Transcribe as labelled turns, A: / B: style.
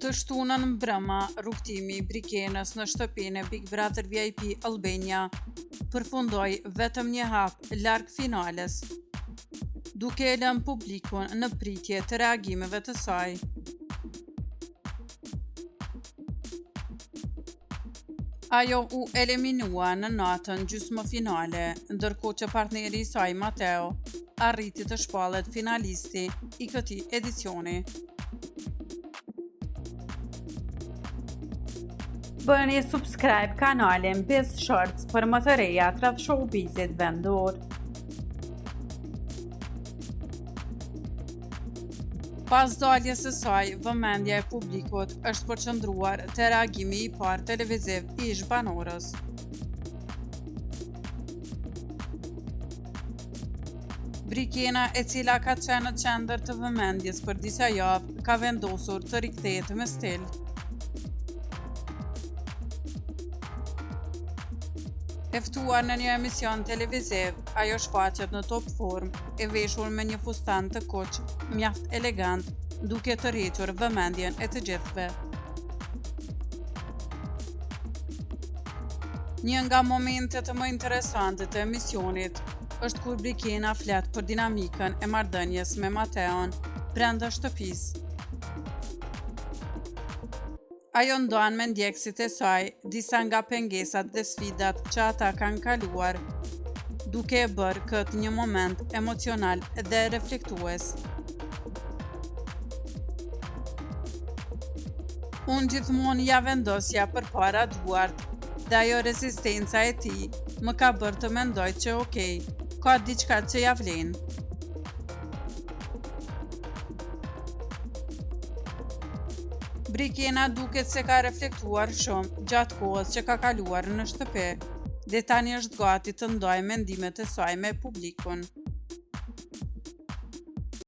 A: Të shtunën mbrëma, rrugtimi i Brikenës në shtëpinë e Big Brother VIP Albania përfundoi vetëm një hap larg finales, duke e lënë publikun në pritje të reagimeve të saj. Ajo u eliminua në natën gjysmëfinale, ndërkohë që partneri i saj Mateo arriti të shpallet finalisti i këtij edicioni. Bëni subscribe kanalin Biz Shorts për më të reja rreth showbizit vendor. Pas daljes së saj, vëmendja e publikut është përqendruar te reagimi i parë televiziv i ish banorës. Brikena, e cila ka qenë në qendër të vëmendjes për disa javë, ka vendosur të rikthehet me stil. E ftuar në një emision televiziv, ajo shfaqet në top form, e veshur me një fustan të kuq, mjaft elegant, duke tërhequr vëmendjen e të gjithëve. Një nga momentet më interesante të emisionit është kur Brikena flet për dinamikën e marrëdhënies me Mateon brenda shtëpisë. Ajo ndon me ndjekësit e saj disa nga pengesat dhe sfidat që ata kanë kaluar, duke e bërë këtë një moment emocional dhe reflektues. Unë gjithmonë ja vendosja përpara duart, dhe ajo rezistenca e tij më ka bërë të mendoj që okej, ka diçka që ja vlen. Brikena duket se ka reflektuar shumë gjatë kohës që ka kaluar në shtëpi, dhe tani është gati të ndajë mendimet e saj me publikun.